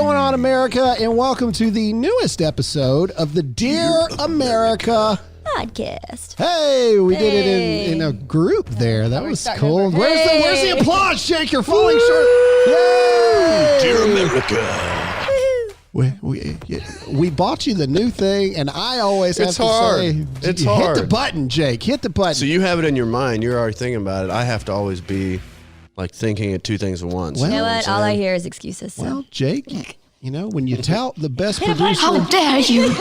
going on, America? And welcome to the newest episode of the Dear America podcast. Hey, we did it in a group there. That was cool. Where's the applause? Shake your falling short. Yay! Dear America. We bought you the new thing, and I always have to say, it's hard. Hit the button, Jake. Hit the button. So you have it in your mind. You're already thinking about it. I have to always be like thinking of two things at once. Well, you know what? All I hear is excuses. So. Well, Jake, you know, when you tout the best producer, How dare you?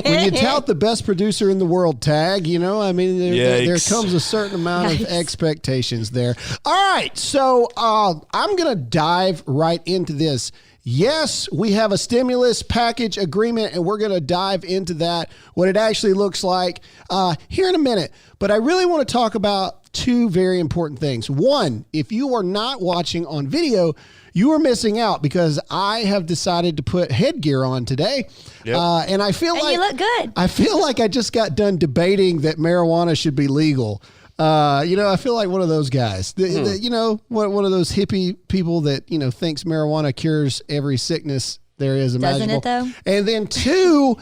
when you tout the best producer in the world tag, you know, I mean, there comes a certain amount of expectations there. All right, so I'm going to dive right into this. Yes, we have a stimulus package agreement, and we're going to dive into that, what it actually looks like here in a minute. But I really want to talk about two very important things. One, if you are not watching on video, you are missing out because I have decided to put headgear on today. Yep. And I feel like you look good. I feel like I just got done debating that marijuana should be legal. You know, I feel like one of those guys, you know, one of those hippie people that, you know, thinks marijuana cures every sickness there is imaginable. Doesn't it, though? And then two,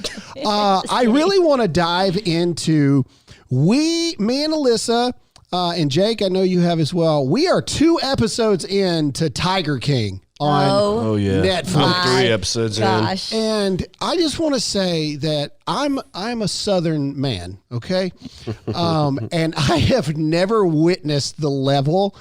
I really want to dive into me and Alyssa, and Jake, I know you have as well. We are 2 episodes into Tiger King on Netflix. I'm 3 episodes in. And I just want to say that I'm a Southern man, okay? And I have never witnessed the level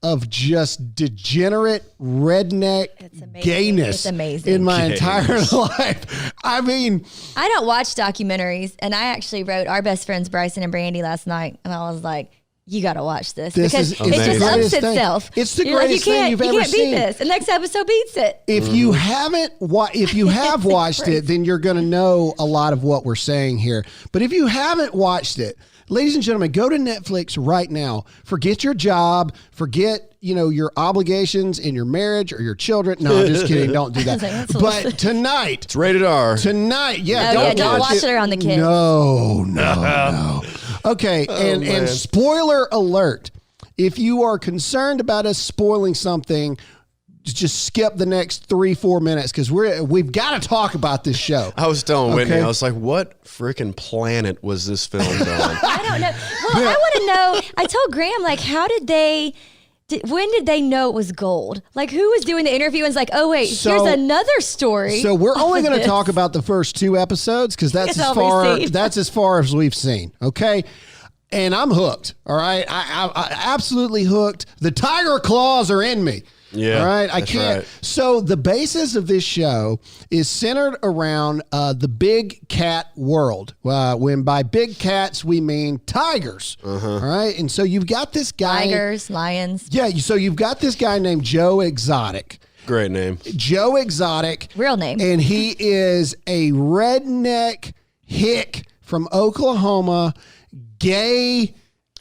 of just degenerate redneck gayness in my entire life. I mean, I don't watch documentaries, and I actually wrote our best friends Bryson and Brandy last night, and I was like, you got to watch this because it just ups itself. It's the greatest thing you've ever seen. You can't beat this. The next episode beats it. If you haven't, if you have watched it, then you're going to know a lot of what we're saying here. But if you haven't watched it, ladies and gentlemen, go to Netflix right now. Forget your job. Forget, you know, your obligations in your marriage or your children. No, I'm just kidding. Don't do that. But tonight, it's rated R. Tonight, don't watch it around the kids. No. Okay, and spoiler alert. If you are concerned about us spoiling something, just skip the next 3-4 minutes because we've got to talk about this show. I was telling Whitney, I was like, what freaking planet was this filmed on? I don't know. Well, I want to know. I told Graham, like, when did they know it was gold? Like, who was doing the interview and was like, oh, wait, here's another story. So we're only going to talk about the first 2 episodes because that's as far as we've seen. Okay. And I'm hooked. All right. I absolutely hooked. The tiger claws are in me. Yeah. All right. I can't. Right. So the basis of this show is centered around the big cat world. When by big cats, we mean tigers. All right. And so you've got this guy. Tigers, lions. Yeah. So you've got this guy named Joe Exotic. Great name. Joe Exotic. Real name. And he is a redneck hick from Oklahoma, gay.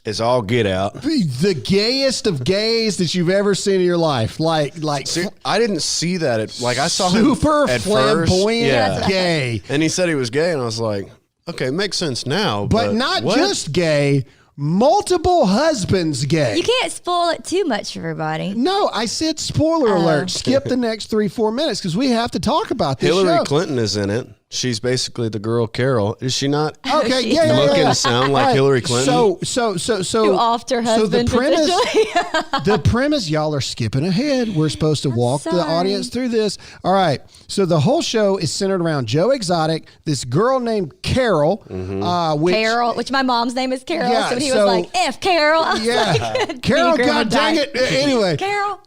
It's all get out. The gayest of gays that you've ever seen in your life. Like see, I didn't see that. I saw him super flamboyant, gay. And he said he was gay, and I was like, okay, makes sense now. But not just gay, multiple husbands gay. You can't spoil it too much for everybody. No, I said spoiler alert. Skip the next 3-4 minutes because we have to talk about this Hillary show. Clinton is in it. She's basically the girl Carol. Is she not? Okay, Look and sound like Hillary Clinton. Who offed her husband. So the premise, y'all are skipping ahead. We're supposed to walk the audience through this. All right. So the whole show is centered around Joe Exotic, this girl named Carol, which my mom's name is Carol. Yeah, so he was like, F Carol. Like, Carol, God dang it. Anyway. Carol.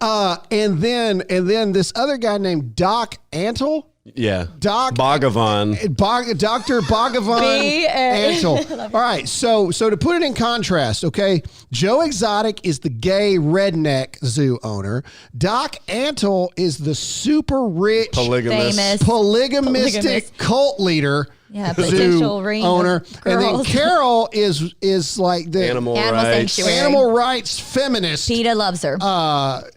And then this other guy named Doc Antle. Yeah. Dr. Bhagavan Antle. All right. So to put it in contrast, okay, Joe Exotic is the gay redneck zoo owner. Doc Antle is the super rich, polygamistic cult leader potential ring owner, and then girls. Carol is like the Animal rights feminist. PETA loves her.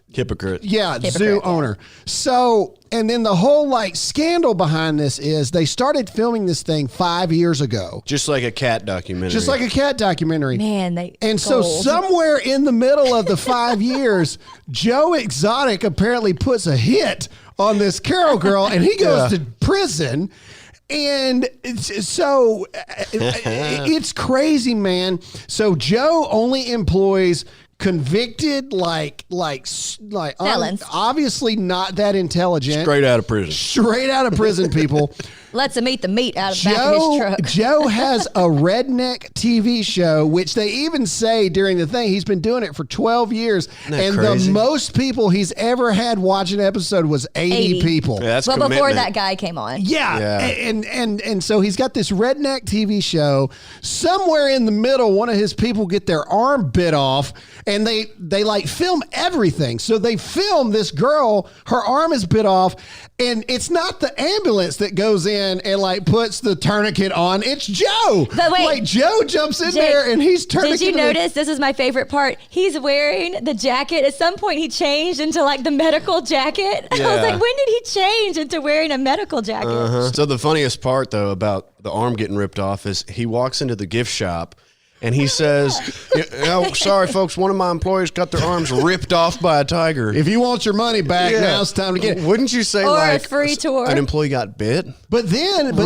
Hypocrite. Yeah, zoo owner. So, and then the whole like scandal behind this is they started filming this thing 5 years ago. Just like a cat documentary. Man, so somewhere in the middle of the 5 years, Joe Exotic apparently puts a hit on this Carol girl, and he goes to prison. And so it's crazy, man. So Joe only employs convicted, felons. Obviously not that intelligent. Straight out of prison people. Lets him eat the meat out of the back of his truck. Joe has a redneck TV show, which they even say during the thing, he's been doing it for 12 years. And crazy? the most people he's ever had watch an episode was 80 people. Yeah, that's well, before that guy came on. Yeah. And so he's got this redneck TV show. Somewhere in the middle, one of his people get their arm bit off, and they like film everything. So they film this girl, her arm is bit off, and it's not the ambulance that goes in and like puts the tourniquet on. It's Joe. But wait, like Joe jumps in there and he's tourniqueted. Did you notice? This is my favorite part. He's wearing the jacket. At some point, he changed into like the medical jacket. Yeah. I was like, when did he change into wearing a medical jacket? So the funniest part though about the arm getting ripped off is he walks into the gift shop. And he says, sorry, folks, one of my employees got their arms ripped off by a tiger. If you want your money back, now it's time to get it. Wouldn't you say or a free tour? An employee got bit? But then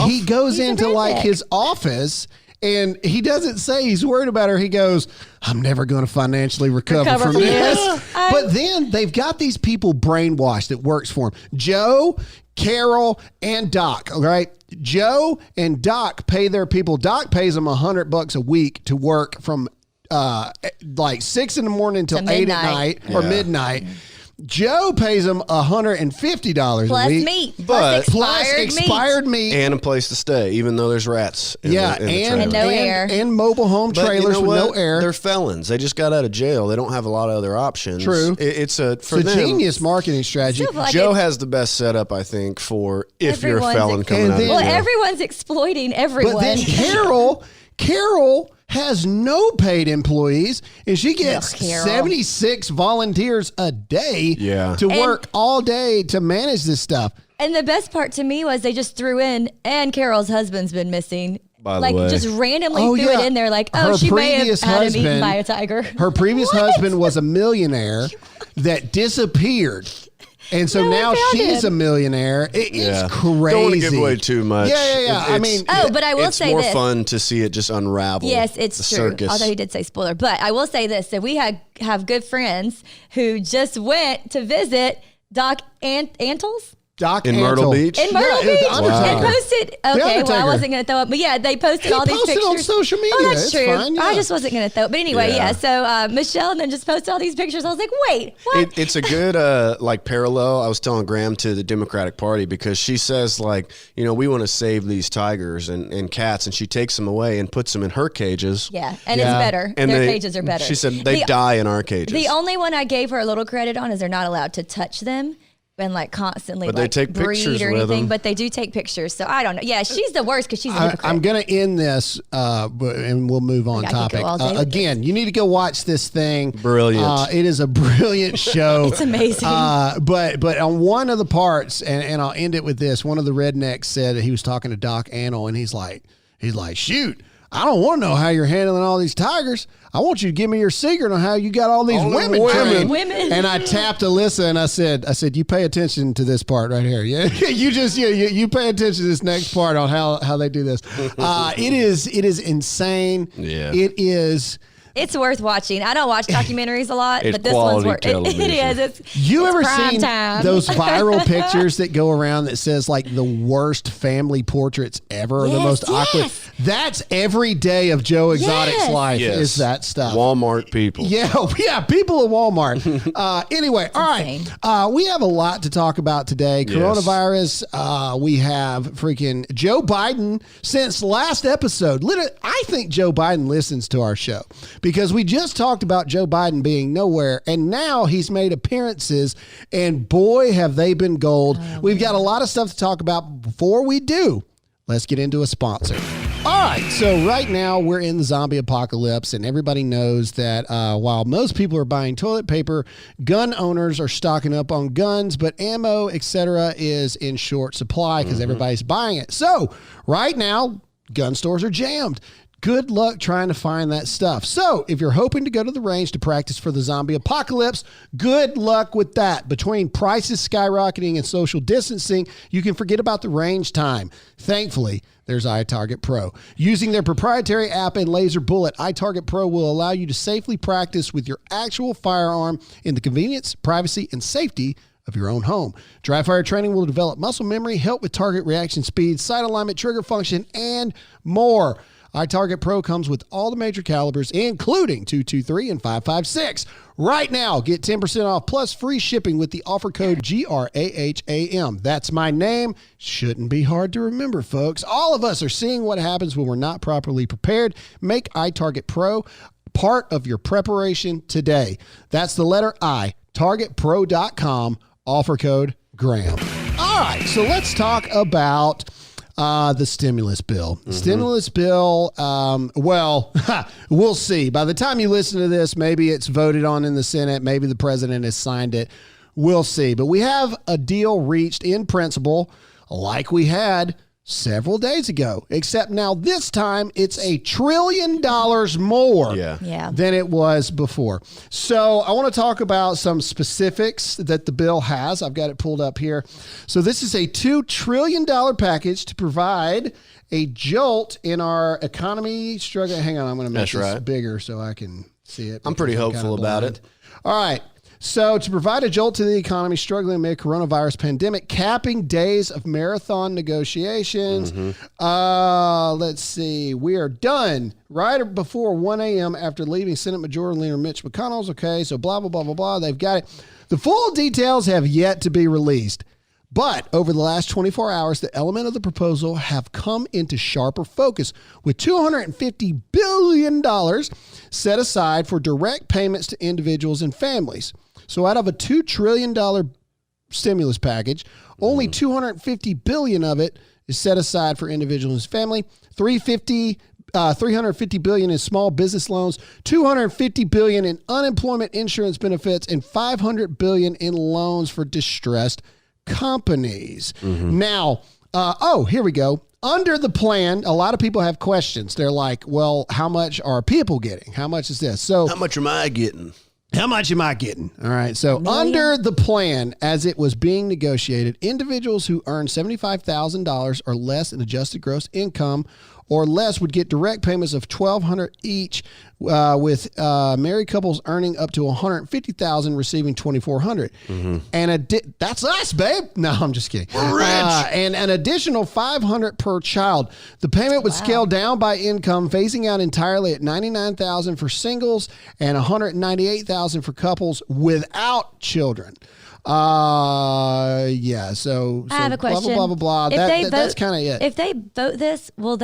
he goes into like his office, and he doesn't say he's worried about her. He goes, I'm never going to financially recover from this. But then they've got these people brainwashed that works for him. Joe, Carol, and Doc, all right? Joe and Doc pay their people. Doc pays them $100 a week to work from like 6 in the morning till 8 at night or midnight. Joe pays them $150 plus a week. Meat. Plus expired meat. And a place to stay, even though there's rats. And no air. And mobile home trailers with no air. They're felons. They just got out of jail. They don't have a lot of other options. True. It's a genius marketing strategy. Joe has the best setup, I think, for if you're a felon coming out of jail. Well, everyone's exploiting everyone. But then Carol has no paid employees, and she gets 76 volunteers a day to work all day to manage this stuff. And the best part to me was they just threw in, and Carol's husband's been missing. By the way. Just randomly threw it in there like, she may have had him eaten by a tiger. Her previous husband was a millionaire that disappeared. And so now she's a millionaire. It's crazy. Don't want to give away too much. Yeah. I mean, but I will say this. It's more fun to see it just unravel. Yes, it's true. Circus. Although he did say spoiler. But I will say this. That we have good friends who just went to visit Doc Antles. In Myrtle Beach? In Myrtle Beach. Wow. And posted, well, I wasn't going to throw up, but they posted all these pictures. on social media. Oh, that's true. Fine, I just wasn't going to throw it. But anyway, so Michelle then just posted all these pictures. I was like, wait, what? It's a good parallel. I was telling Graham to the Democratic Party because she says we want to save these tigers and cats, and she takes them away and puts them in her cages. Yeah, and it's better. And their cages are better. She said they die in our cages. The only one I gave her a little credit on is they're not allowed to touch them. And constantly but they take breed pictures or anything, with them. But they do take pictures. So I don't know. Yeah, she's the worst because she's a hypocrite. I'm going to end this, and we'll move on topic. Again, you need to go watch this thing. Brilliant. It is a brilliant show. It's amazing. But on one of the parts, and I'll end it with this. One of the rednecks said that he was talking to Doc Antle, and he's like, shoot, I don't want to know how you're handling all these tigers. I want you to give me your secret on how you got all these women trained. And I tapped Alyssa and I said, you pay attention to this part right here. Yeah, you pay attention to this next part on how they do this. It is insane. Yeah. It is. It's worth watching. I don't watch documentaries a lot, It's but this one's worth it. television. It is. You ever prime seen time. those viral pictures that go around that says the worst family portraits ever, the most awkward? That's every day of Joe Exotic's life is that stuff. Walmart people. Yeah, people at Walmart. Anyway, all right. We have a lot to talk about today. Coronavirus. We have freaking Joe Biden. Since last episode, literally, I think Joe Biden listens to our show. Because we just talked about Joe Biden being nowhere, and now he's made appearances, and boy, have they been gold. We've got a lot of stuff to talk about. Before we do, let's get into a sponsor. All right, so right now we're in the zombie apocalypse, and everybody knows that while most people are buying toilet paper, gun owners are stocking up on guns, but ammo, etc., is in short supply because everybody's buying it. So right now, gun stores are jammed. Good luck trying to find that stuff. So if you're hoping to go to the range to practice for the zombie apocalypse, good luck with that. Between prices skyrocketing and social distancing, you can forget about the range time. Thankfully, there's iTarget Pro. Using their proprietary app and laser bullet, iTarget Pro will allow you to safely practice with your actual firearm in the convenience, privacy, and safety of your own home. Dry fire training will develop muscle memory, help with target reaction speed, sight alignment, trigger function, and more. iTarget Pro comes with all the major calibers, including .223 and .556. Right now, get 10% off plus free shipping with the offer code GRAHAM. That's my name. Shouldn't be hard to remember, folks. All of us are seeing what happens when we're not properly prepared. Make iTarget Pro part of your preparation today. That's the letter I, targetpro.com, offer code Graham. All right, so let's talk about the stimulus bill. Stimulus bill, well, we'll see. By the time you listen to this, maybe it's voted on in the Senate. Maybe the president has signed it. We'll see. But we have a deal reached in principle like we had several days ago, except now this time it's $1 trillion more than it was before. So I want to talk about some specifics that the bill has. I've got it pulled up here. So this is a $2 trillion package to provide a jolt in our economy struggling. Hang on, I'm going to make this bigger so I can see it. I'm pretty hopeful about it. All right. So to provide a jolt to the economy struggling amid coronavirus pandemic, capping days of marathon negotiations. Let's see. We are done right before 1 a.m. after leaving Senate Majority Leader Mitch McConnell's. Okay, so blah, blah, blah, blah, blah. They've got it. The full details have yet to be released. But over the last 24 hours, the element of the proposal have come into sharper focus with $250 billion set aside for direct payments to individuals and families. So out of a $2 trillion stimulus package, only $250 billion of it is set aside for individuals and family. $350 billion in small business loans, $250 billion in unemployment insurance benefits, and $500 billion in loans for distressed companies. Now, here we go. Under the plan, a lot of people have questions. They're like, well, how much are people getting? How much is this? So how much am I getting? How much am I getting? All right. So under the plan, as it was being negotiated, individuals who earn $75,000 or less in adjusted gross income or less would get direct payments of $1,200 each, with married couples earning up to $150,000 receiving $2,400. And that's us, babe. No, I'm just kidding. We're rich. And an additional $500 per child. The payment would scale down by income, phasing out entirely at $99,000 for singles and $198,000 for couples without children. So I have a question. Blah, blah, blah, blah. That's kind of it. If they vote this, will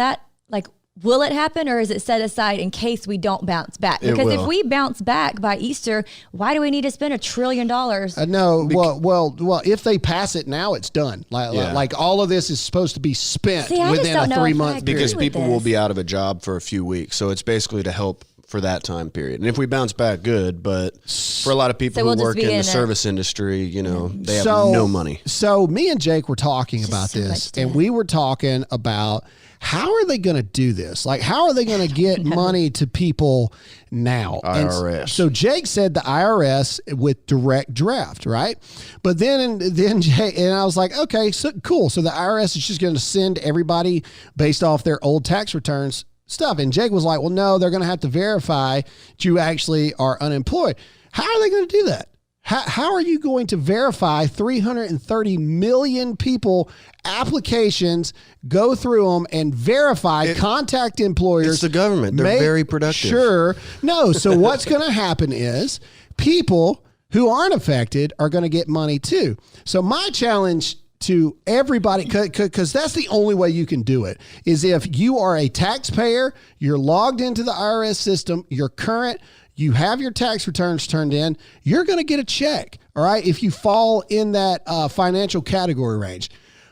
it happen, or is it set aside in case we don't bounce back? Because if we bounce back by Easter, why do we need to spend $1 trillion? No, well, if they pass it now, it's done. Like all of this is supposed to be spent within a 3-month period. Because people will be out of a job for a few weeks. So it's basically to help for that time period. And if we bounce back, good. But for a lot of people who work in the service industry, they have no money. So me and Jake were talking about this, and we were talking about how are they going to do this? Like, how are they going to get money to people now? IRS. And so Jake said the IRS with direct draft, right? But then Jake, and I was like, okay, so cool. So the IRS is just going to send everybody based off their old tax returns stuff. And Jake was like, well, no, they're going to have to verify that you actually are unemployed. How are they going to do that? How are you going to verify 330 million people applications, go through them and verify, contact employers? It's the government. They're very productive. Sure. No. So what's going to happen is people who aren't affected are going to get money too. So my challenge to everybody, because that's the only way you can do it, is if you are a taxpayer, you're logged into the IRS system, you're current, you have your tax returns turned in, you're going to get a check, all right, if you fall in that financial category range.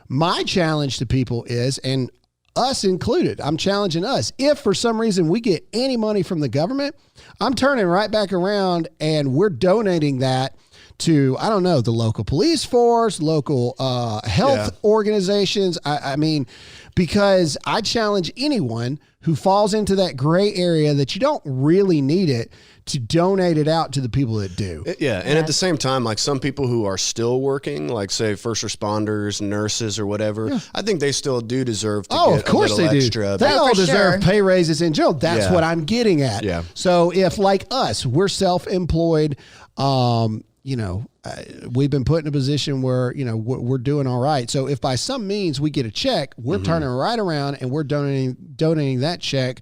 My challenge to people is, and us included. I'm challenging us. If for some reason we get any money from the government, I'm turning right back around and we're donating that to, I don't know, the local police force, local health organizations. I mean, because I challenge anyone who falls into that gray area that you don't really need it to donate it out to the people that do. Yeah. And at the same time, like some people who are still working, like say first responders, nurses or whatever, I think they still do deserve to get of course a little they extra. Do. They all deserve pay raises in general. That's Yeah. what I'm getting at. Yeah. So if like us, we're self-employed, you know, we've been put in a position where, you know, we're doing all right. So if by some means we get a check, we're turning right around and we're donating that check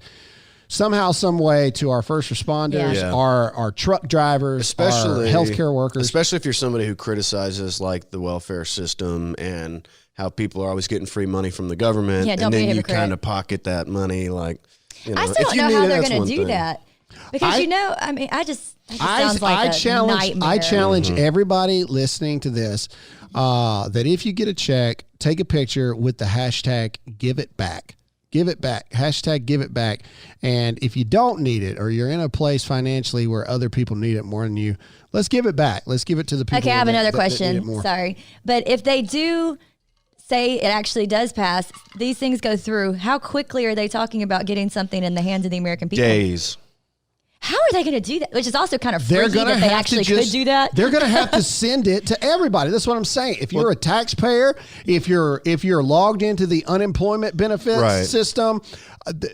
somehow, some way to our first responders, our truck drivers, especially our healthcare workers. Especially if you're somebody who criticizes like the welfare system and how people are always getting free money from the government. Yeah, don't and be a then you hypocrite. kind of pocket that money. Like, you know, I still if don't know you how need it, they're that's going one to do thing. that. Because, you know, I mean, that just sounds like a nightmare. I challenge everybody listening to this that if you get a check, take a picture with the hashtag give it back. Give it back. Hashtag give it back. And if you don't need it or you're in a place financially where other people need it more than you, let's give it back. Let's give it to the people. Okay, I have another that need it question. more. Sorry. But if they do say it actually does pass, these things go through, how quickly are they talking about getting something in the hands of the American people? Days. How are they going to do that? Which is also kind of freaky that they actually could do that. They're going to have to send it to everybody. That's what I'm saying. If you're a taxpayer, if you're logged into the unemployment benefits system,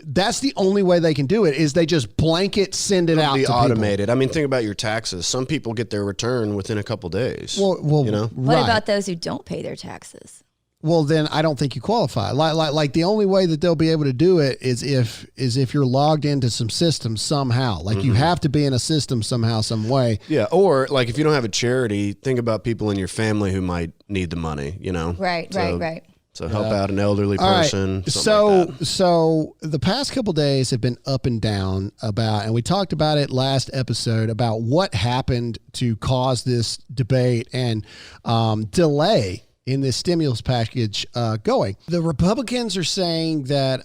that's the only way they can do it. Is they just blanket send it out to automated. people. I mean, think about your taxes. Some people get their return within a couple days. Well, you know, what about those who don't pay their taxes? Well, then I don't think you qualify. Like the only way that they'll be able to do it is if you're logged into some system somehow. Like you have to be in a system somehow, some way. Yeah, or like if you don't have a charity, think about people in your family who might need the money. You know, Right. So help out an elderly All right. person. So the past couple days have been up and down about, and we talked about it last episode about what happened to cause this debate and delay in this stimulus package going. The Republicans are saying that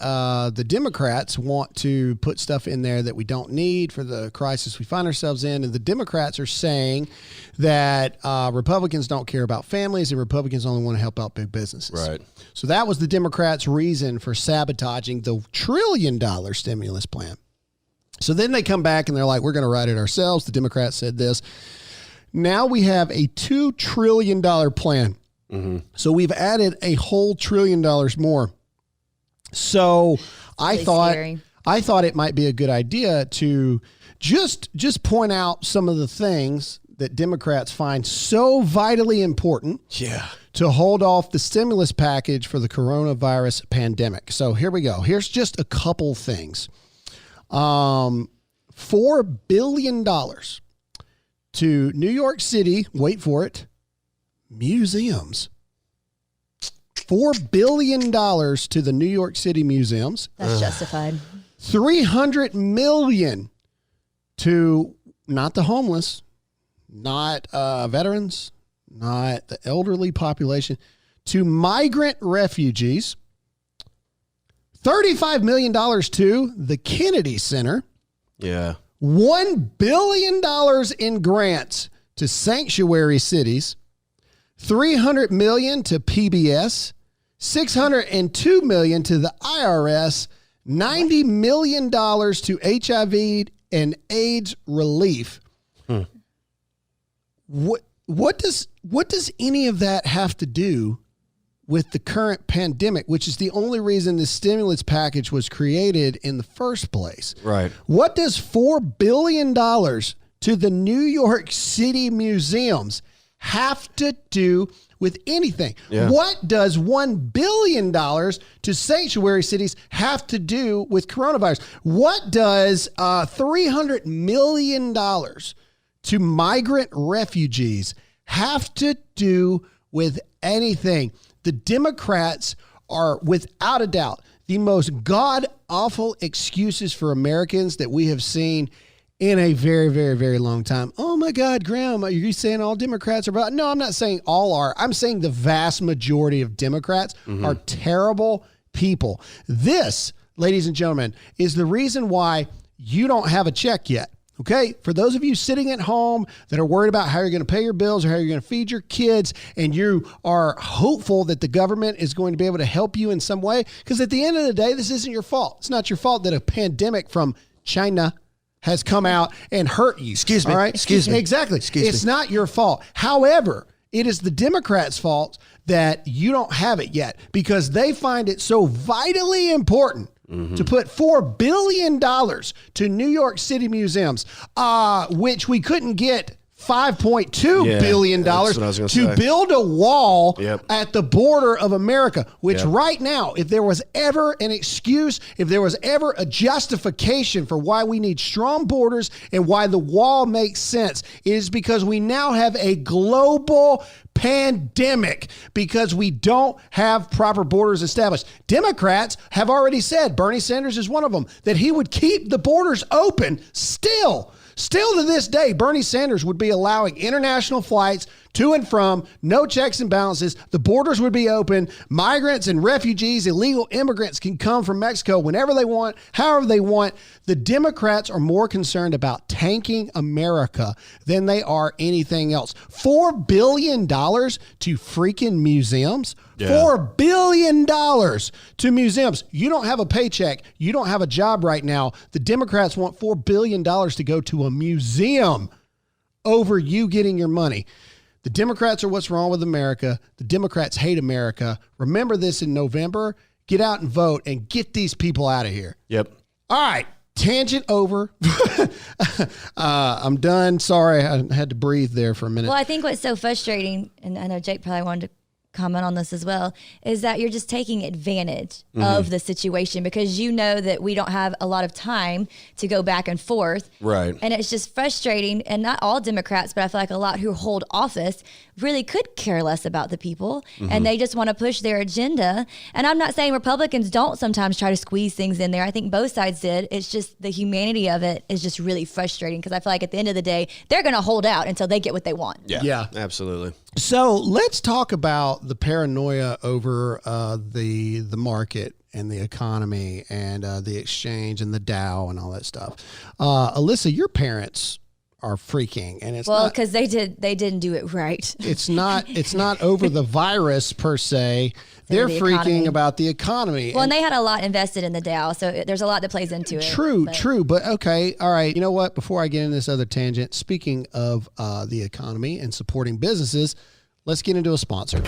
the Democrats want to put stuff in there that we don't need for the crisis we find ourselves in. And the Democrats are saying that Republicans don't care about families and Republicans only want to help out big businesses. Right. So that was the Democrats' reason for sabotaging the $1 trillion stimulus plan. So then they come back and they're like, we're going to write it ourselves. The Democrats said this. Now we have a $2 trillion plan. So we've added a whole $1 trillion more. So I thought it might be a good idea to just point out some of the things that Democrats find so vitally important to hold off the stimulus package for the coronavirus pandemic. So here we go. Here's just a couple things. $4 billion to New York City, wait for it, museums. $4 billion to the New York City museums. That's justified. $300 million to not the homeless, not veterans, not the elderly population, to migrant refugees. $35 million to the Kennedy Center. Yeah. $1 billion in grants to sanctuary cities. $300 million to PBS, $602 million to the IRS, $90 million to HIV and AIDS relief. What does any of that have to do with the current pandemic, which is the only reason the stimulus package was created in the first place? Right. What does $4 billion to the New York City museums have to do with anything? Yeah. What does $1 billion to sanctuary cities have to do with coronavirus? What does $300 million to migrant refugees have to do with anything? The Democrats are, without a doubt, the most god-awful excuses for Americans that we have seen in a very, very, very long time. Oh my God, Graham, are you saying all Democrats are bad? No, I'm not saying all are. I'm saying the vast majority of Democrats are terrible, people. This, ladies and gentlemen, is the reason why you don't have a check yet. Okay, for those of you sitting at home that are worried about how you're going to pay your bills or how you're going to feed your kids, and you are hopeful that the government is going to be able to help you in some way, because at the end of the day, this isn't your fault. It's not your fault that a pandemic from China has come out and hurt you. Excuse me. All right? Excuse me. Exactly. Excuse it's me. not your fault. However, it is the Democrats' fault that you don't have it yet, because they find it so vitally important to put $4 billion to New York City museums, which we couldn't get $5.2 billion to build a wall at the border of America, which right now, if there was ever an excuse, if there was ever a justification for why we need strong borders and why the wall makes sense, it is because we now have a global pandemic because we don't have proper borders established. Democrats have already said, Bernie Sanders is one of them, that he would keep the borders open still. Still to this day, Bernie Sanders would be allowing international flights to and from, no checks and balances. The borders would be open. Migrants and refugees, illegal immigrants can come from Mexico whenever they want, however they want. The Democrats are more concerned about tanking America than they are anything else. $4 billion to freaking museums? Yeah. $4 billion to museums. You don't have a paycheck. You don't have a job right now. The Democrats want $4 billion to go to a museum over you getting your money. The Democrats are what's wrong with America. The Democrats hate America. Remember this in November. Get out and vote and get these people out of here. Yep. All right. Tangent over. I'm done. Sorry, I had to breathe there for a minute. Well, I think what's so frustrating, and I know Jake probably wanted to comment on this as well, is that you're just taking advantage of the situation because you know that we don't have a lot of time to go back and forth. Right. And it's just frustrating. And not all Democrats, but I feel like a lot who hold office really could care less about the people and they just want to push their agenda. And I'm not saying Republicans don't sometimes try to squeeze things in there. I think both sides did. It's just the humanity of it is just really frustrating because I feel like at the end of the day, they're going to hold out until they get what they want. Yeah, absolutely. So let's talk about the paranoia over the market and the economy and the exchange and the Dow and all that stuff. Alyssa, your parents are freaking, and it's well because they didn't do it right. It's not over the virus per se. They're freaking economy. About the economy. Well, and they had a lot invested in the Dow, so there's a lot that plays into it. True. But okay, all right. You know what? Before I get into this other tangent, speaking of the economy and supporting businesses, let's get into a sponsor.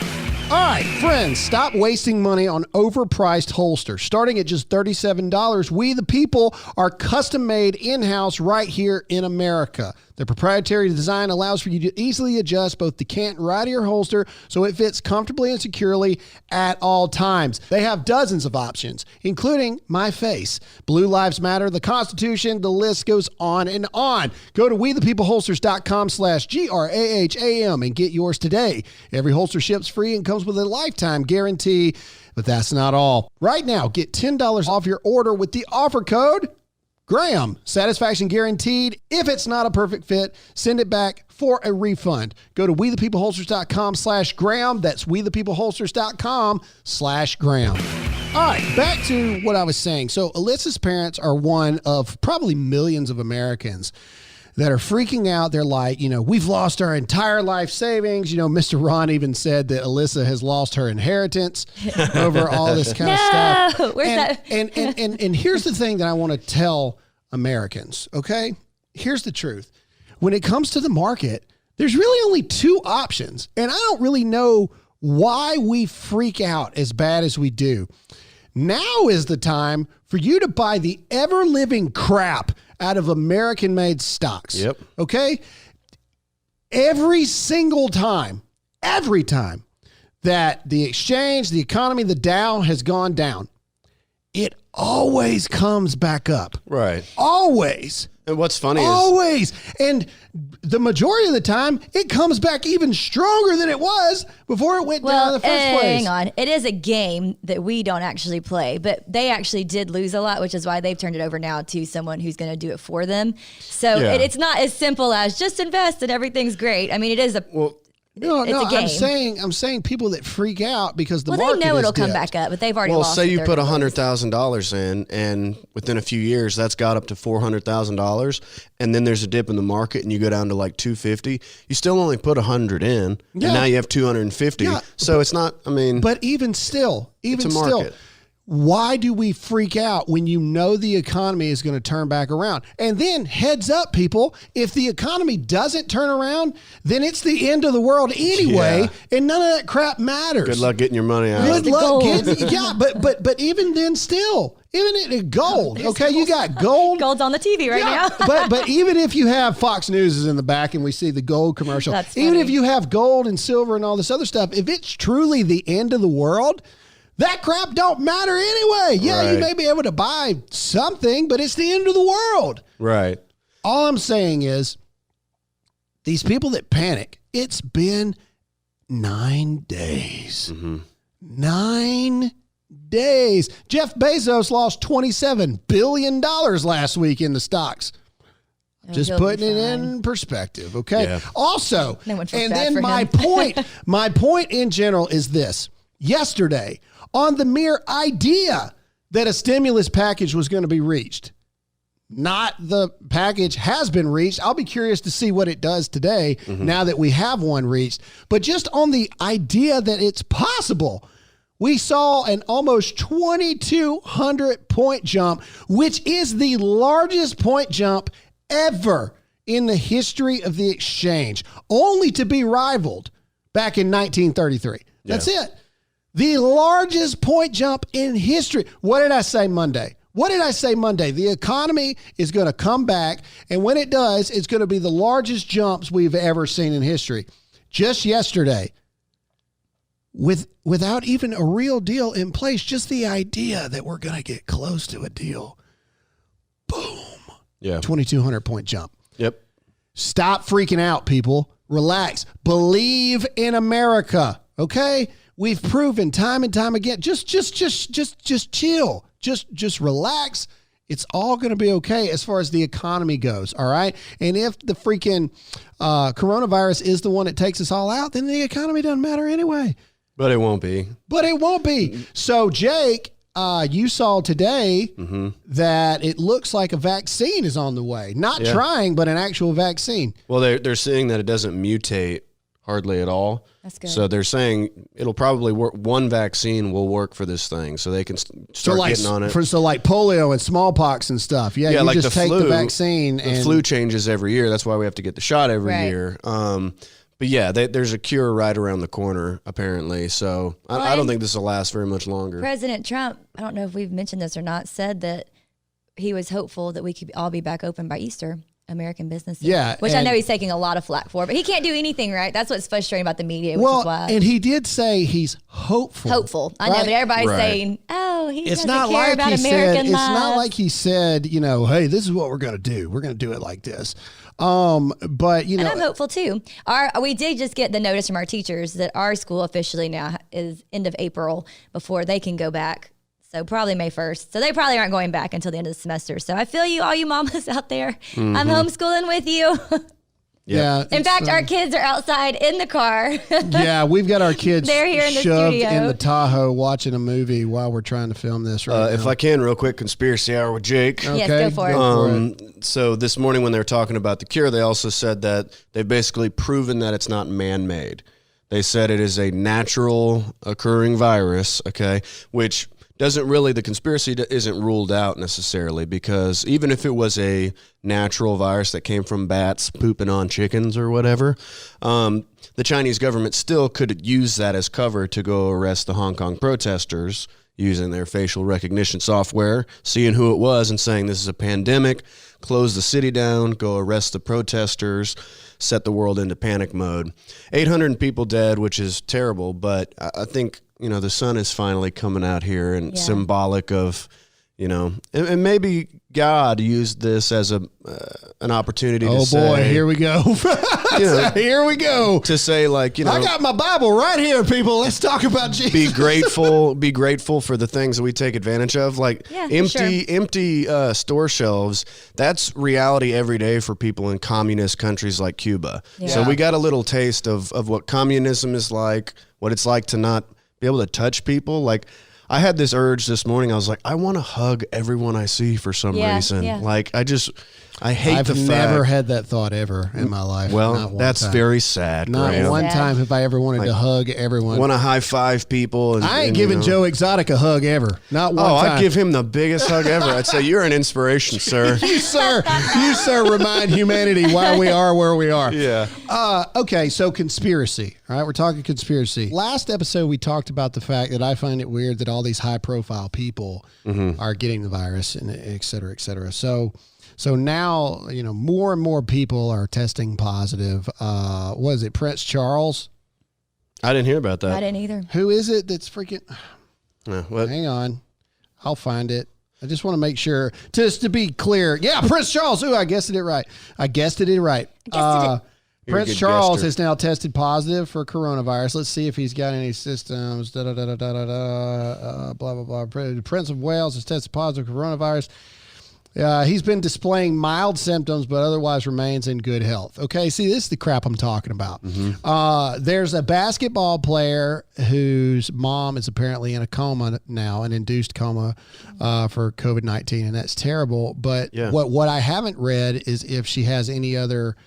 All right, friends, stop wasting money on overpriced holsters. Starting at just $37, We the People are custom made in-house right here in America. Their proprietary design allows for you to easily adjust both the cant and right of your holster so it fits comfortably and securely at all times. They have dozens of options, including my face, Blue Lives Matter, the Constitution, the list goes on and on. Go to wethepeopleholsters.com/GRAHAM and get yours today. Every holster ships free and comes with a lifetime guarantee, but that's not all. Right now, get $10 off your order with the offer code Graham. Satisfaction guaranteed. If it's not a perfect fit, send it back for a refund. Go to wethepeopleholsters.com/Graham. That's wethepeopleholsters.com/Graham. All right, back to what I was saying. So Alyssa's parents are one of probably millions of Americans that are freaking out. They're like, we've lost our entire life savings. Mr. Ron even said that Alyssa has lost her inheritance over all this kind of stuff. And here's the thing that I want to tell Americans, okay? Here's the truth. When it comes to the market, there's really only two options. And I don't really know why we freak out as bad as we do. Now is the time for you to buy the ever-living crap out of American-made stocks. Yep. Okay? Every time that the exchange, the economy, the Dow has gone down, it always comes back up. Right. Always. And what's funny is... And the majority of the time, it comes back even stronger than it was before it went down in the first place. Hang on. It is a game that we don't actually play, but they actually did lose a lot, which is why they've turned it over now to someone who's going to do it for them. So it's not as simple as just invest and everything's great. I mean, it is a... Well, No, it's a game. I'm saying people that freak out because the well, market they know it'll dipped. come back up, but they've already lost. Well, say you put $100,000 $100,000 in, and within a few years, that's got up to $400,000, and then there's a dip in the market, and you go down to like 250. You still only put 100 in, and now you have 250. Yeah, so it's not. I mean, but even still, why do we freak out when you know the economy is going to turn back around? And then heads up, people, if the economy doesn't turn around, then it's the end of the world anyway, and none of that crap matters. Good luck getting your money out. Good luck getting, but even then still, even in gold, okay, you got gold. Gold's on the TV right now. but even if you have Fox News is in the back and we see the gold commercial, even if you have gold and silver and all this other stuff, if it's truly the end of the world, that crap don't matter anyway. Yeah, you may be able to buy something, but it's the end of the world. Right. All I'm saying is these people that panic, it's been 9 days. 9 days. Jeff Bezos lost $27 billion last week in the stocks. Just putting it in perspective, okay? Yeah. Also, and then my point in general is this. Yesterday, on the mere idea that a stimulus package was going to be reached, not the package has been reached. I'll be curious to see what it does today now that we have one reached. But just on the idea that it's possible, we saw an almost 2,200 point jump, which is the largest point jump ever in the history of the exchange, only to be rivaled back in 1933. That's it. The largest point jump in history. What did I say Monday? The economy is going to come back, and when it does, it's going to be the largest jumps we've ever seen in history. Just yesterday, without even a real deal in place, just the idea that we're going to get close to a deal. Boom. Yeah. 2,200 point jump. Yep. Stop freaking out, people. Relax. Believe in America. Okay? We've proven time and time again. Just chill. Just relax. It's all going to be okay as far as the economy goes. All right. And if the freaking coronavirus is the one that takes us all out, then the economy doesn't matter anyway. But it won't be. So, Jake, you saw today that it looks like a vaccine is on the way. Not trying, but an actual vaccine. Well, they're saying that it doesn't mutate hardly at all. That's good. So they're saying it'll probably work. One vaccine will work for this thing, so they can start getting on it. So like polio and smallpox and stuff. Yeah, you like just take the vaccine. The flu changes every year. That's why we have to get the shot every year. But yeah, there's a cure right around the corner, apparently. So I don't think this will last very much longer. President Trump, I don't know if we've mentioned this or not, said that he was hopeful that we could all be back open by Easter. American businesses. Yeah. Which I know he's taking a lot of flack for, but he can't do anything, right? That's what's frustrating about the media, which is why. And he did say he's hopeful. I know, but everybody's saying, oh, he doesn't care about American lives. It's not like he said, hey, this is what we're going to do. We're going to do it like this. But, And I'm hopeful too. We did just get the notice from our teachers that our school officially now is end of April before they can go back. So probably May 1st. So they probably aren't going back until the end of the semester. So I feel you, all you mamas out there. I'm homeschooling with you. Yeah. In fact, our kids are outside in the car. Yeah, we've got our kids They're here in the shoved studio. in the Tahoe watching a movie while we're trying to film this right now. If I can, real quick, conspiracy hour with Jake. Okay, yes, go for it. So this morning when they were talking about the cure, they also said that they've basically proven that it's not man-made. They said it is a natural occurring virus, okay, which doesn't really, the conspiracy isn't ruled out necessarily, because even if it was a natural virus that came from bats pooping on chickens or whatever, the Chinese government still could use that as cover to go arrest the Hong Kong protesters using their facial recognition software, seeing who it was and saying this is a pandemic, close the city down, go arrest the protesters, set the world into panic mode. 800 people dead, which is terrible, but I think the sun is finally coming out here, and symbolic of, You know, and maybe God used this as an opportunity to say, oh boy, here we go. Here we go. To say, like, you know, I got my Bible right here, people. Let's talk about Jesus. Be grateful for the things that we take advantage of. Like empty store shelves. That's reality every day for people in communist countries like Cuba. Yeah. So we got a little taste of what communism is like, what it's like to not be able to touch people. Like, I had this urge this morning. I was like, I want to hug everyone I see for some reason. Yeah. Like, I hate the fact. I've never had that thought ever in my life. Well, that's time. Very sad. Not Graham. one time have I ever wanted to hug everyone. Want to high five people. I ain't giving Joe Exotic a hug ever. Not one time. I'd give him the biggest hug ever. I'd say, you're an inspiration, sir. you sir, remind humanity why we are where we are. Yeah. Okay, so conspiracy. All right, we're talking conspiracy. Last episode, we talked about the fact that I find it weird that all these high-profile people are getting the virus, and et cetera, et cetera. So now, you know, more and more people are testing positive. Was it Prince Charles? I didn't hear about that. I didn't either. Who is it that's freaking... Hang on. I'll find it. I just want to make sure, just to be clear. Yeah, Prince Charles. Ooh, I guessed it right. Prince Charles has now tested positive for coronavirus. Let's see if he's got any systems. Blah, blah, blah. The Prince of Wales has tested positive for coronavirus. He's been displaying mild symptoms, but otherwise remains in good health. Okay, see, this is the crap I'm talking about. There's a basketball player whose mom is apparently in a coma now, an induced coma for COVID-19, and that's terrible. But what I haven't read is if she has any other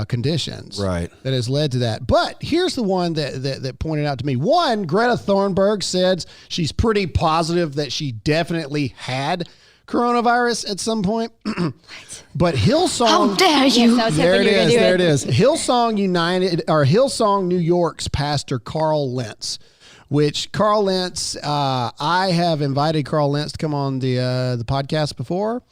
conditions that has led to that. But here's the one that pointed out to me. One, Greta Thunberg said she's pretty positive that she definitely had coronavirus at some point. But Hillsong, how dare you? Yes, there it is. Hillsong New York's pastor Carl Lentz, which Carl Lentz, I have invited Carl Lentz to come on the podcast before.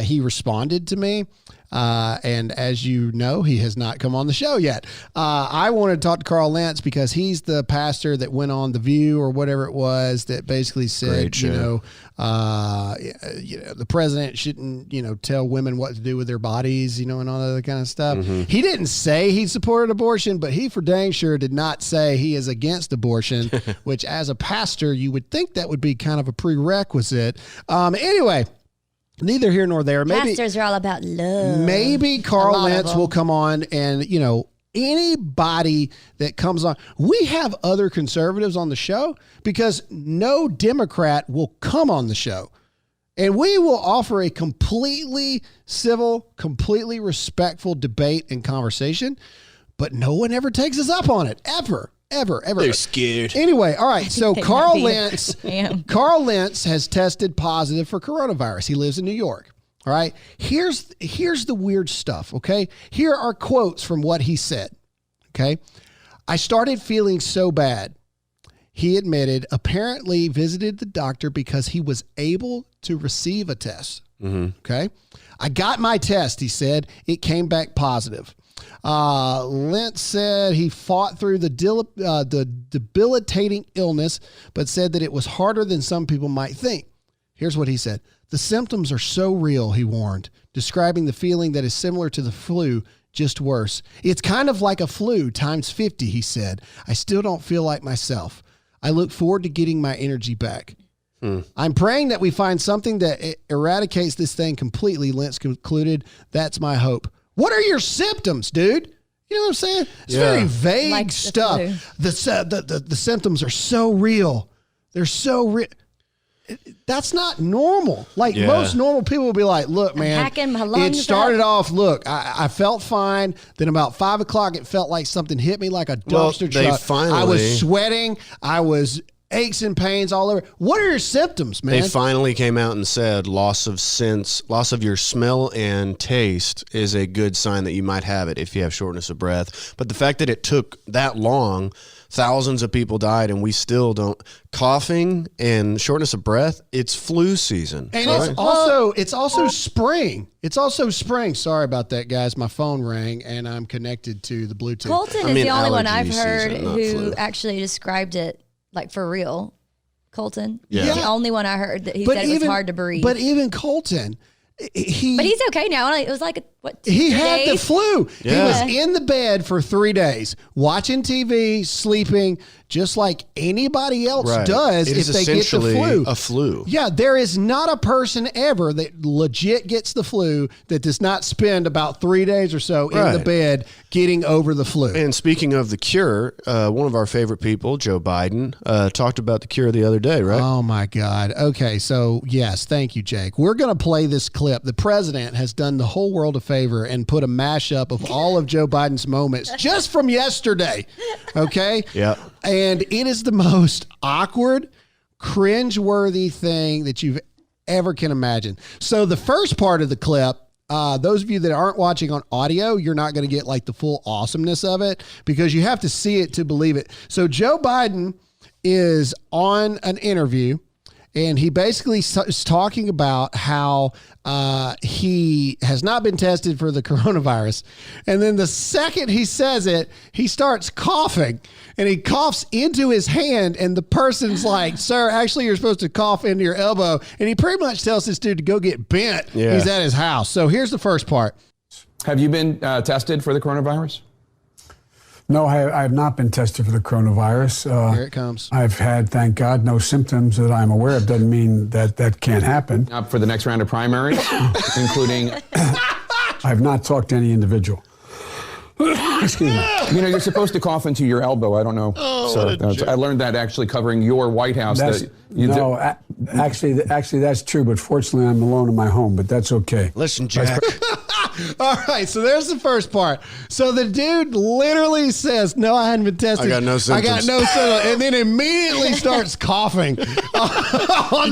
He responded to me. And as you know, he has not come on the show yet. I wanted to talk to Carl Lentz because he's the pastor that went on The View or whatever it was that basically said, the president shouldn't, tell women what to do with their bodies, and all that other kind of stuff. He didn't say he supported abortion, but he for dang sure did not say he is against abortion, which as a pastor, you would think that would be kind of a prerequisite. Anyway, neither here nor there. Maybe pastors are all about love. Maybe Carl Lentz will come on and, anybody that comes on. We have other conservatives on the show because no Democrat will come on the show. And we will offer a completely civil, completely respectful debate and conversation, but no one ever takes us up on it, ever. They're scared. Anyway, all right. So Carl Lentz has tested positive for coronavirus. He lives in New York. All right. Here's the weird stuff. Okay. Here are quotes from what he said. Okay. I started feeling so bad. He admitted apparently visited the doctor because he was able to receive a test. Okay. I got my test. He said it came back positive. Lentz said he fought through the debilitating illness, but said that it was harder than some people might think. Here's what he said. The symptoms are so real, he warned, describing the feeling that is similar to the flu, just worse. It's kind of like a flu times 50, he said. I still don't feel like myself. I look forward to getting my energy back. I'm praying that we find something that eradicates this thing completely, Lentz concluded. That's my hope. What are your symptoms, dude? You know what I'm saying? It's very vague stuff. The symptoms are so real. They're so real. That's not normal. Most normal people will be like, look, man, it started off, look, I felt fine. Then about 5 o'clock, it felt like something hit me like a dumpster truck. I was sweating. I was aches and pains all over. What are your symptoms, man? They finally came out and said loss of your smell and taste is a good sign that you might have it if you have shortness of breath. But the fact that it took that long, thousands of people died, and we still don't. Coughing and shortness of breath, it's flu season. And it's also spring. It's also spring. Sorry about that, guys. My phone rang, and I'm connected to the Bluetooth. Colton is the only one I've heard who actually described it like for real. Colton. Yeah. He's the only one I heard that he said it was hard to breathe. But even Colton, but he's okay now. It was like, what, he had the days? flu. Yeah. He was in the bed for 3 days, watching TV, sleeping, just like anybody else does if they get the flu. A flu. Yeah, there is not a person ever that legit gets the flu that does not spend about 3 days or so in the bed getting over the flu. And speaking of the cure, one of our favorite people, Joe Biden, talked about the cure the other day, right? Oh, my God. Okay, so yes, thank you, Jake. We're going to play this clip. The president has done the whole world a favor and put a mashup of all of Joe Biden's moments just from yesterday. Okay? Yeah. And it is the most awkward, cringe-worthy thing that you've ever can imagine. So the first part of the clip, those of you that aren't watching on audio, you're not going to get like the full awesomeness of it because you have to see it to believe it. So Joe Biden is on an interview, and he basically is talking about how he has not been tested for the coronavirus. And then the second he says it, he starts coughing, and he coughs into his hand. And the person's like, sir, actually, you're supposed to cough into your elbow. And he pretty much tells this dude to go get bent. Yeah. He's at his house. So here's the first part. Have you been tested for the coronavirus? No, I have not been tested for the coronavirus. Here it comes. I've had, thank God, no symptoms that I'm aware of. Doesn't mean that can't happen. Up for the next round of primaries, including... I have not talked to any individual. Excuse me. You know, you're supposed to cough into your elbow. I don't know. I learned that actually covering your White House. Actually, that's true. But fortunately, I'm alone in my home. But that's okay. Listen, Jack. All right, so there's the first part. So the dude literally says, no, I hadn't been tested. I got no symptoms. And then immediately starts coughing. You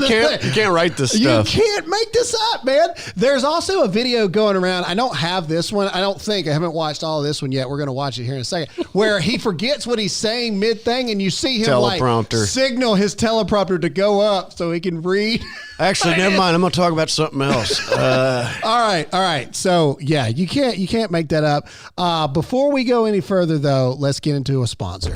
can't write this stuff. You can't make this up, man. There's also a video going around. I don't have this one. I haven't watched all of this one yet. We're going to watch it here in a second, where he forgets what he's saying mid-thing, and you see him like signal his teleprompter to go up so he can read. Actually, never mind. I'm going to talk about something else. All right. So yeah, you can't make that up. Before we go any further, though, let's get into a sponsor.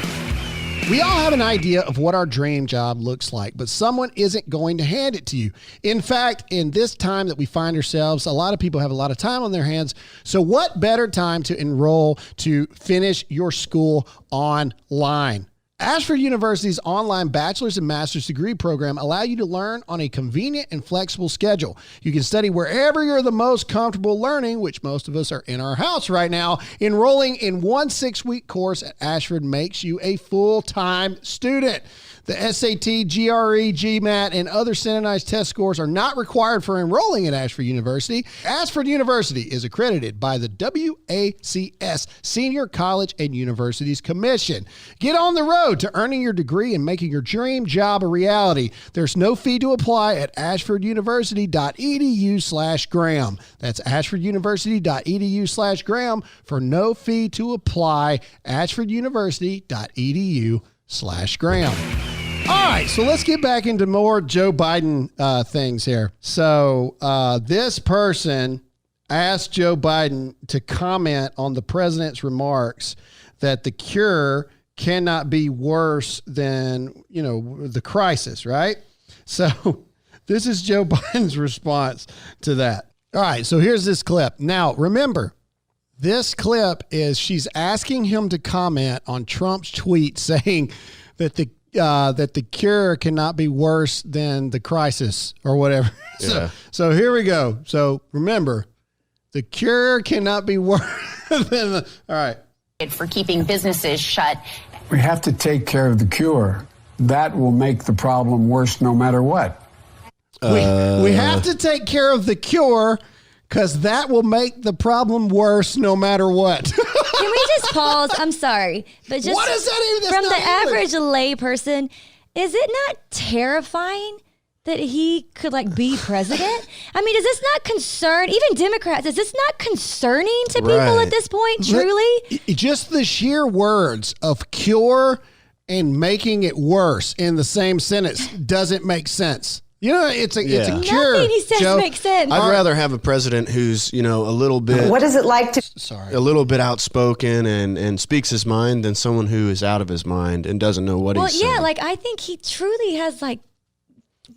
We all have an idea of what our dream job looks like, but someone isn't going to hand it to you. In fact, in this time that we find ourselves, a lot of people have a lot of time on their hands. So what better time to enroll to finish your school online? Ashford University's online bachelor's and master's degree program allow you to learn on a convenient and flexible schedule. You can study wherever you're the most comfortable learning, which most of us are in our house right now. Enrolling in one 6-week course at Ashford makes you a full-time student. The SAT, GRE, GMAT, and other standardized test scores are not required for enrolling at Ashford University. Ashford University is accredited by the WACS, Senior College and Universities Commission. Get on the road to earning your degree and making your dream job a reality. There's no fee to apply at ashforduniversity.edu/Graham. That's ashforduniversity.edu/Graham for no fee to apply. ashforduniversity.edu/Graham. All right, so let's get back into more Joe Biden things here. So this person asked Joe Biden to comment on the president's remarks that the cure cannot be worse than, the crisis, right? So this is Joe Biden's response to that. All right, so here's this clip. Now, remember, this clip is she's asking him to comment on Trump's tweet saying that the cure cannot be worse than the crisis or whatever. Yeah. So here we go. So remember, the cure cannot be worse than all right. For keeping businesses shut. We have to take care of the cure. That will make the problem worse no matter what. We have to take care of the cure because that will make the problem worse no matter what. Can we just pause? I'm sorry, but just what is that even? From the average lay person, is it not terrifying that he could be president? I mean, is this not concern? Even Democrats, is this not concerning to people at this point? Truly, just the sheer words of cure and making it worse in the same sentence doesn't make sense. It's a cure. Nothing he says makes sense. I'd rather have a president who's, a little bit... What is it like to... A little bit outspoken and speaks his mind than someone who is out of his mind and doesn't know what he's saying. Well, yeah, I think he truly has,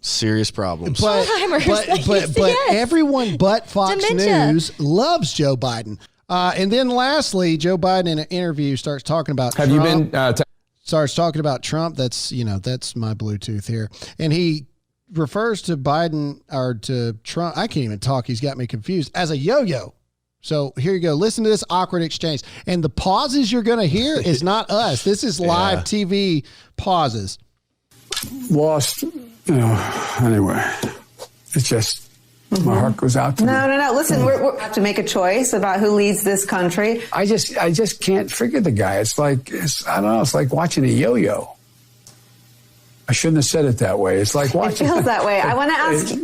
Serious problems. Alzheimer's. But everyone but Fox Dementia. News loves Joe Biden. And then lastly, Joe Biden in an interview starts talking about Trump. Have you been... starts talking about Trump. That's my Bluetooth here. And he refers to Biden or to Trump. I can't even talk. He's got me confused as a yo-yo. So here you go. Listen to this awkward exchange. And the pauses you're going to hear is not us. This is live TV pauses. Lost, anyway, it's just, my heart goes out to them. No. Listen, we have to make a choice about who leads this country. I just can't figure the guy. It's like watching a yo-yo. I shouldn't have said it that way. It's like watching. It feels that way. I want to ask.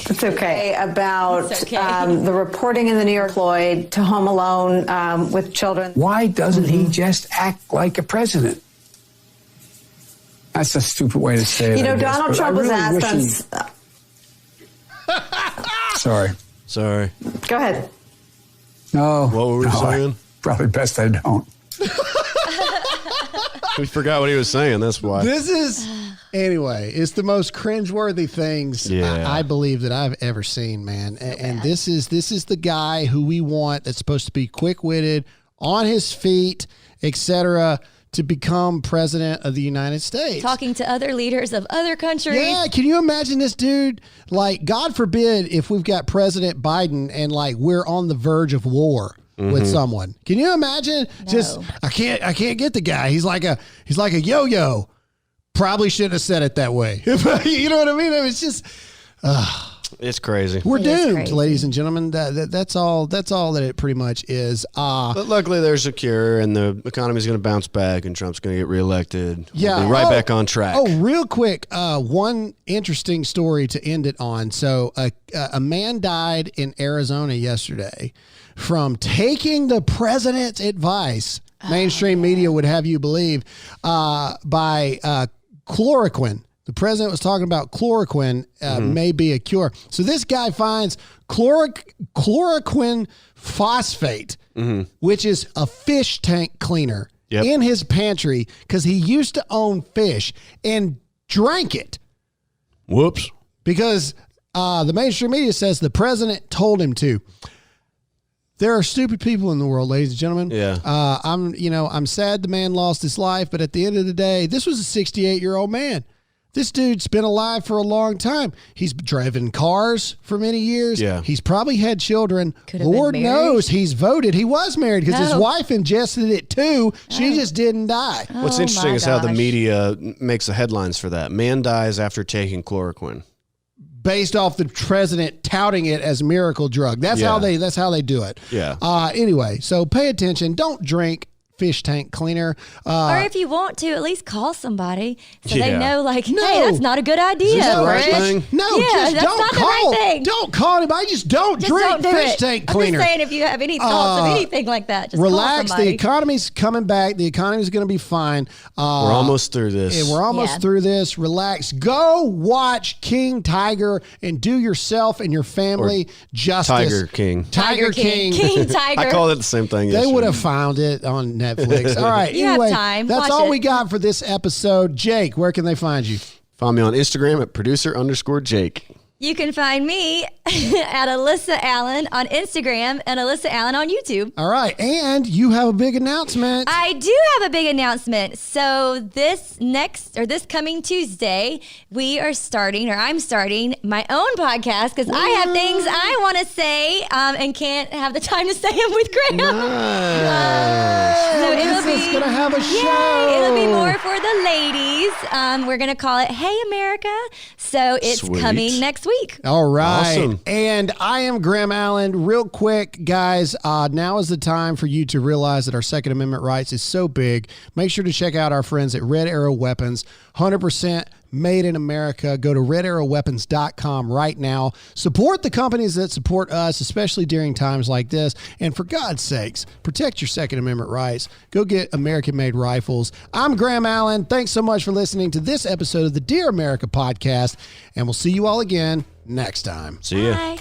It's okay. About the reporting in the New York Lloyd to Home Alone with children. Why doesn't he just act like a president? That's a stupid way to say it. Donald Trump was asked on. Sorry. Go ahead. No. What were we saying? Probably best I don't. We forgot what he was saying. That's why. Anyway, it's the most cringeworthy things I believe that I've ever seen, man. And this is the guy who we want that's supposed to be quick-witted, on his feet, etc., to become president of the United States. Talking to other leaders of other countries. Yeah, can you imagine this dude? Like, God forbid if we've got President Biden and like we're on the verge of war with someone. Can you imagine? No. Just I can't get the guy. He's like a yo-yo. Probably shouldn't have said it that way. You know what I mean? It's just it's crazy. We're It is doomed, crazy. ladies and gentlemen. That's all that it pretty much is. But luckily there's a cure and the economy's going to bounce back and Trump's going to get reelected. Yeah. We'll be right back on track. Oh, real quick, one interesting story to end it on. So a man died in Arizona yesterday from taking the president's advice, mainstream media would have you believe, by chloroquine. The president was talking about chloroquine may be a cure. So this guy finds chloroquine phosphate, which is a fish tank cleaner, in his pantry because he used to own fish and drank it. Whoops. Because the mainstream media says the president told him to. There are stupid people in the world, ladies and gentlemen. Yeah. I'm sad the man lost his life, but at the end of the day, this was a 68-year-old man. This dude's been alive for a long time. He's driven cars for many years. Yeah. He's probably had children. Could have been Lord married. knows he's voted. He was married because his Oh. wife ingested it too. She just didn't die. What's Oh interesting my is how the gosh. media makes the headlines for that. Man dies after taking chloroquine. Based off the president touting it as a miracle drug. That's how they do it. Yeah. Anyway, so pay attention. Don't drink fish tank cleaner. Or if you want to, at least call somebody so they Yeah. know, like, No. hey, that's not a good idea. this the right Rich. thing? No, Yeah, just that's don't not the call. right thing. Don't call anybody. Just don't Just drink don't do fish it. tank I'm cleaner. just saying, if you have any thoughts of anything like that, just Relax. call The somebody. economy's coming back. The economy's going to be fine. We're almost through this. We're almost Yeah. through this. Relax. Go watch King Tiger and do yourself and your family justice. Tiger King. Tiger King. King Tiger. I called it the same thing They yesterday. would have found it on Netflix. All right. You have anyway, time. that's Watch all it. we got for this episode. Jake, where can they find you? Find me on Instagram at producer_Jake. You can find me at Alyssa Allen on Instagram and Alyssa Allen on YouTube. All right. And you have a big announcement. I do have a big announcement. So this coming Tuesday, I'm starting my own podcast because I have things I want to say and can't have the time to say them with Graham. So This is going to have a show. Yay, it'll be more for the ladies. We're going to call it Hey America. So it's Sweet. coming next week. All right. Awesome. And I am Graham Allen. Real quick, guys, now is the time for you to realize that our Second Amendment rights is so big. Make sure to check out our friends at Red Arrow Weapons. 100% made in America. Go to redarrowweapons.com right now. Support the companies that support us, especially during times like this. And for God's sakes, protect your Second Amendment rights. Go get American-made rifles. I'm Graham Allen. Thanks so much for listening to this episode of the Dear America podcast. And we'll see you all again next time. See ya. Bye.